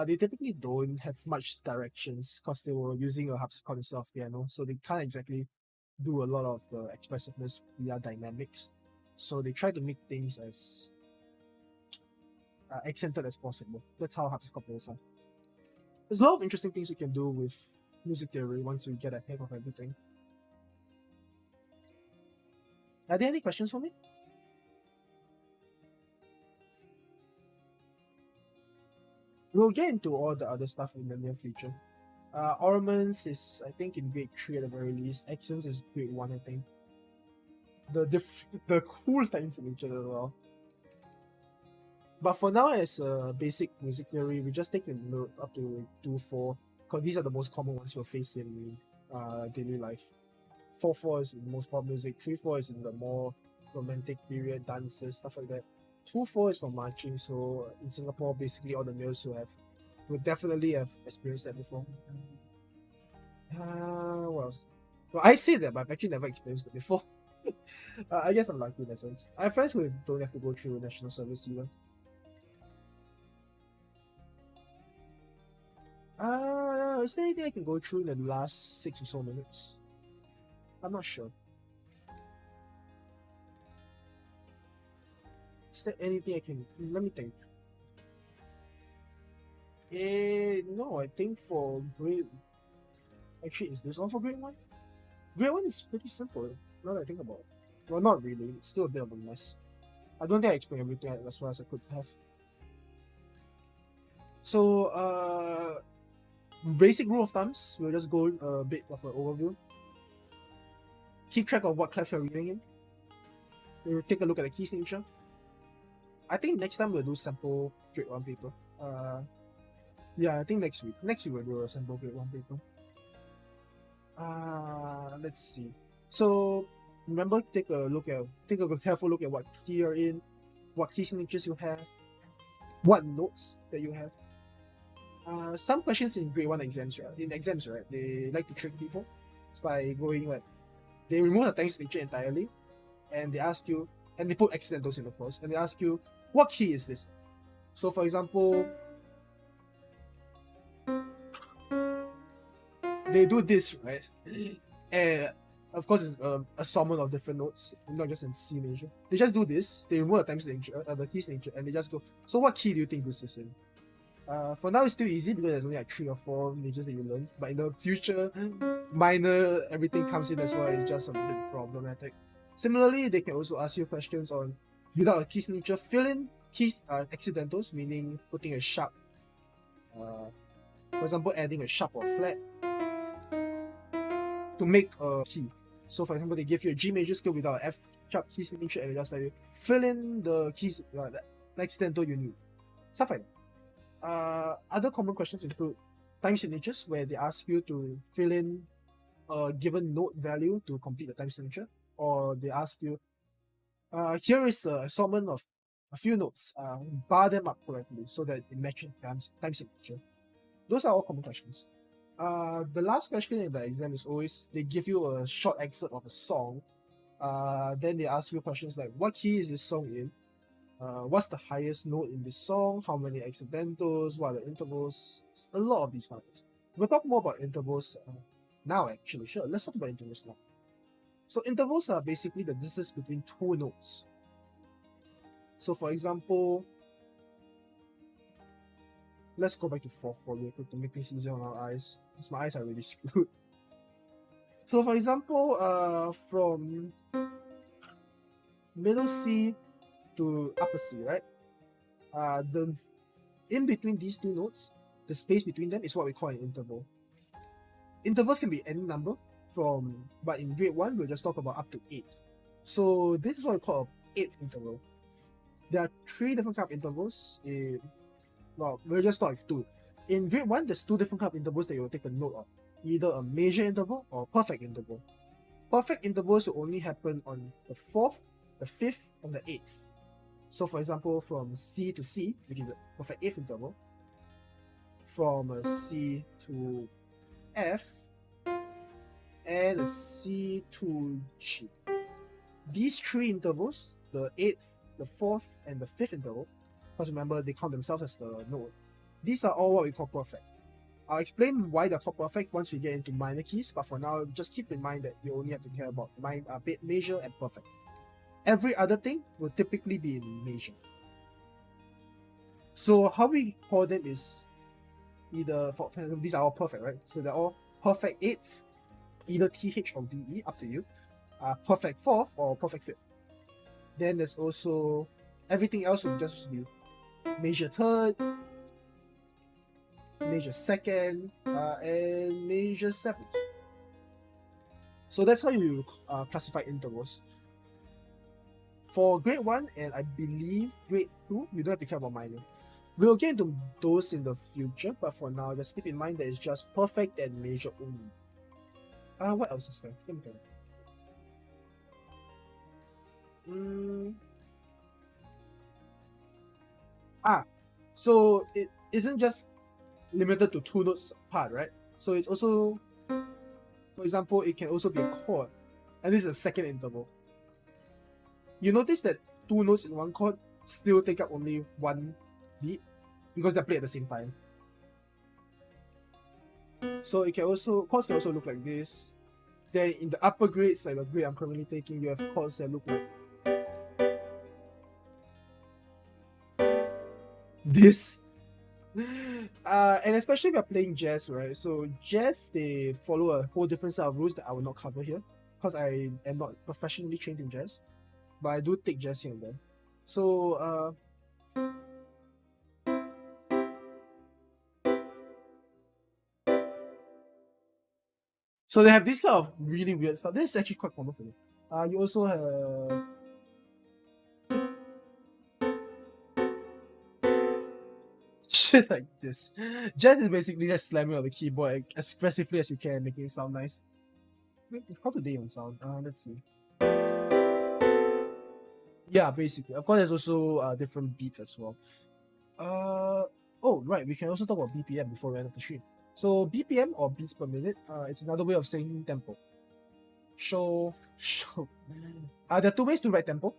they typically don't have much directions because they were using a harpsichord instead of piano, so they can't exactly do a lot of the expressiveness via dynamics. So they try to make things as accented as possible. That's how harpsichord players are. There's a lot of interesting things you can do with music theory once you get a hang of everything. Are there any questions for me? We'll get into all the other stuff in the near future. Ornaments is, I think, in grade 3 at the very least. Accents is grade 1, I think. The cool time signature as well. But for now, as a basic music theory, we just take the note up to 2-4, because these are the most common ones you'll face in daily life. 4-4 is in the most pop music, 3-4 is in the more romantic period, dances, stuff like that. 2-4 is for marching, so in Singapore, basically all the males who definitely have experienced that before. What else? Well, I say that, but I've actually never experienced it before. I guess I'm lucky in that sense. I have friends who don't have to go through national service either. Is there anything I can go through in the last 6 or so minutes? I'm not sure. Is there anything I can... Let me think. No, I think for grade... Actually, is this one for grade 1? Grade 1 is pretty simple, now that I think about it. Well, not really. It's still a bit of a mess. I don't think I explained everything as well as I could have. So, basic rule of thumbs, we'll just go a bit of an overview. Keep track of what clef you're reading in. We'll take a look at the key signature. I think next time we'll do sample grade 1 paper. Yeah, I think next week. Next week we'll do a sample grade 1 paper. Let's see. So remember, take a careful look at what key you're in, what key signatures you have, what notes that you have. some questions in grade 1 exams, right, they like to trick people by going like, they remove the time signature entirely, and they ask you, and they put accidentals in, of course, and they ask you, what key is this? So, for example, they do this, right? And of course, it's a summon of different notes, not just in C major. They just do this. They remove the time signature, the key signature, and they just go. So, what key do you think this is in? For now, it's still easy because there's only like 3 or 4 majors that you learn. But in the future, minor, everything comes in as well. It's just a bit problematic. Similarly, they can also ask you questions on, without a key signature, fill in keys accidentals, meaning putting a sharp, for example, adding a sharp or flat to make a key. So, for example, they give you a G major scale without an F sharp key signature, and they just tell you fill in the keys, the accidental you need. Stuff like that. Other common questions include time signatures, where they ask you to fill in a given note value to complete the time signature, or they ask you, here is a assortment of a few notes, bar them up correctly so that it matches time signature. Those are all common questions. The last question in the exam is always, they give you a short excerpt of a song. Then they ask you questions like, what key is this song in? What's the highest note in this song? How many accidentals? What are the intervals? A lot of these kind of things. We'll talk more about intervals now, actually. Sure, let's talk about intervals now. So intervals are basically the distance between 2 notes. So for example, let's go back to 4/4 real quick to make things easier on our eyes, because my eyes are really screwed. So for example, from middle C to upper C, right? The in between these 2 notes, the space between them is what we call an interval. Intervals can be any number but in grade 1, we'll just talk about up to 8. So this is what we call an 8th interval. There are 3 different kind of intervals. Well, we'll just start with 2. In grade 1, there's 2 different kind of intervals that you will take a note of. Either a major interval or a perfect interval. Perfect intervals will only happen on the 4th, the 5th, and the 8th. So for example, from C to C, which is a perfect 8th interval, from C to F, and a C to G. These 3 intervals, the 8th, the 4th, and the 5th interval, because remember they count themselves as the note, these are all what we call perfect. I'll explain why they're called perfect once we get into minor keys, but for now, just keep in mind that you only have to care about major and perfect. Every other thing will typically be in major. So how we call them is either, these are all perfect, right? So they're all perfect 8th, either TH or VE, up to you. Perfect 4th or perfect 5th. Then there's also, everything else will just be major 3rd, major 2nd, and major 7th. So that's how you classify intervals. For grade 1 and I believe grade 2, you don't have to care about minor. We'll get into those in the future, but for now, just keep in mind that it's just perfect and major only. What else is there? Let me tell you. So it isn't just limited to 2 notes apart, right? So it's also, for example, it can also be a chord, and this is a 2nd interval. You notice that 2 notes in 1 chord still take up only 1 beat because they're played at the same time. So it can also, chords can also look like this. Then in the upper grades, like the grade I'm currently taking, you have chords that look like this. And especially if you're playing jazz, right? So jazz, they follow a whole different set of rules that I will not cover here, because I am not professionally trained in jazz, but I do take jazz here and there. So so they have this kind of really weird stuff. This is actually quite common for me. You also have shit like this. Jazz is basically just slamming on the keyboard as aggressively as you can, making it sound nice. How do they even sound? Let's see. Yeah, basically. Of course, there's also different beats as well. Oh, right. We can also talk about BPM before we end up the stream. So BPM or beats per minute, it's another way of saying tempo. Show. There are two ways to write tempo.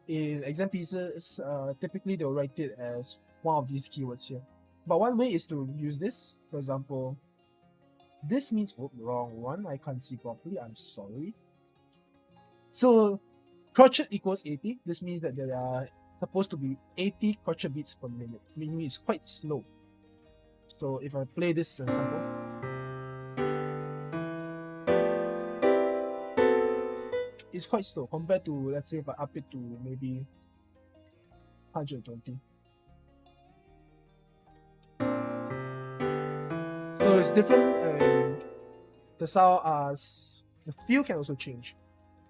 In exam pieces, typically they'll write it as one of these keywords here. But one way is to use this. For example, this means wrong one. I can't see properly. I'm sorry. So crochet equals 80. This means that there are supposed to be 80 crochet beats per minute, meaning it's quite slow. So if I play this as a sample, it's quite slow compared to, let's say, if I up it to maybe 120. So it's different, and the sound, the feel can also change.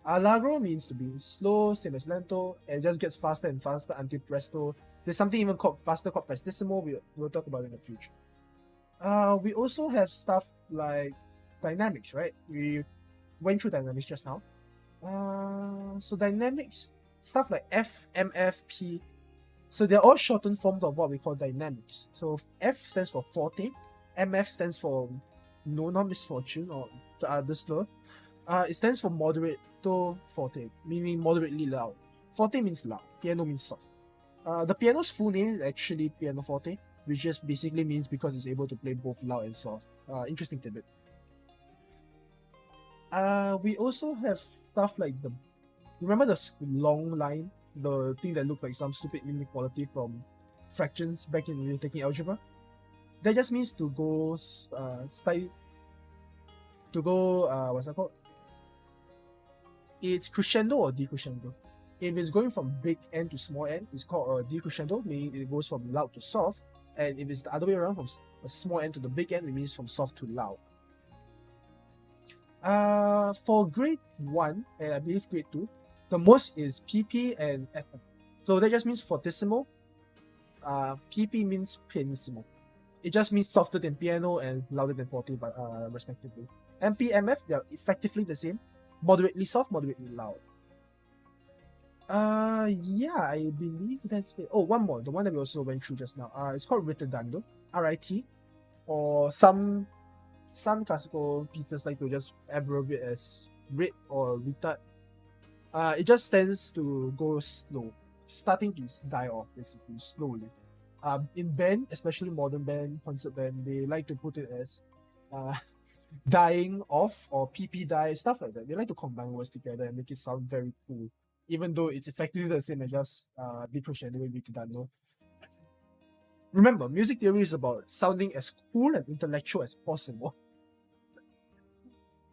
Allegro means to be slow, same as lento, and it just gets faster and faster until presto. There's something even called faster called prestissimo. We'll talk about it in the future. We also have stuff like dynamics, right? We went through dynamics just now. So dynamics, stuff like F, MF, P. So they're all shortened forms of what we call dynamics. So F stands for forte, MF stands for no, not misfortune or the slow. It stands for moderato forte, meaning moderately loud. Forte means loud, piano means soft. The piano's full name is actually pianoforte, which just basically means because it's able to play both loud and soft. Interesting tidbit. We also have stuff like remember the long line, the thing that looked like some stupid inequality from fractions back in when you're taking algebra? That just means to go what's that called? It's crescendo or decrescendo. If it's going from big N to small n, it's called a decrescendo, meaning it goes from loud to soft. And if it's the other way around, from a small n to the big N, it means from soft to loud. For grade 1 and I believe grade 2, the most is PP and FM. So that just means fortissimo. PP means pianissimo. It just means softer than piano and louder than forte, but respectively. MP, MF, they're effectively the same. Moderately soft, moderately loud. Yeah, I believe that's it. Oh, one more. The one that we also went through just now. It's called ritardando, RIT, or some classical pieces like to just abbreviate as rit or retard. It just tends to go slow, starting to die off basically slowly. In band, especially modern band, concert band, they like to put it as dying off or PP die, stuff like that. They like to combine words together and make it sound very cool, even though it's effectively the same as just decrescendo and ritardando. Remember, music theory is about sounding as cool and intellectual as possible.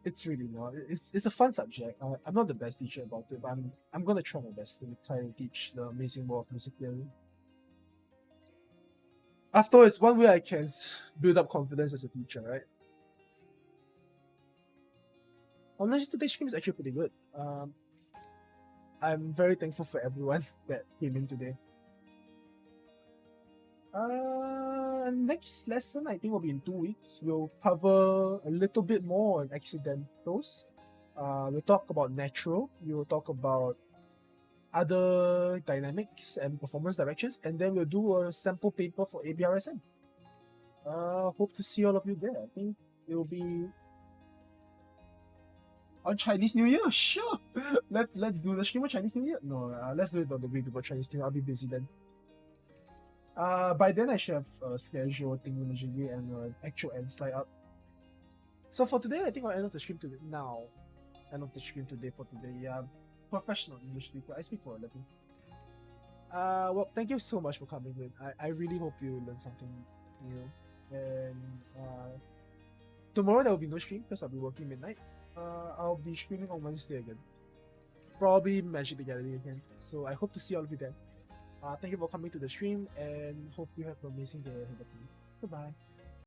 It's really not. It's a fun subject. I'm not the best teacher about it, but I'm gonna try my best to try to teach the amazing world of music theory. After all, it's one way I can build up confidence as a teacher, right? Honestly, today's stream is actually pretty good. I'm very thankful for everyone that came in today. Next lesson I think will be in 2 weeks. We'll cover a little bit more on accidentals. We'll talk about natural. We'll talk about other dynamics and performance directions, and then we'll do a sample paper for ABRSM. Hope to see all of you there. I think it will be on Chinese New Year. Sure. Let's do the stream on Chinese New Year. No, let's do it on the week before Chinese New Year. I'll be busy then. By then I should have a schedule thingamajiggy and an actual end slide up. So for today, I think I'll end up the stream today. Now, end of the stream today for today. Yeah, professional English speaker. I speak for a living. Well, thank you so much for coming in. I really hope you learned something new. And tomorrow there will be no stream because I'll be working midnight. I'll be streaming on Wednesday again. Probably Magic the Gathering again. So I hope to see all of you there. Thank you for coming to the stream and hope you have an amazing day ahead of you. Goodbye.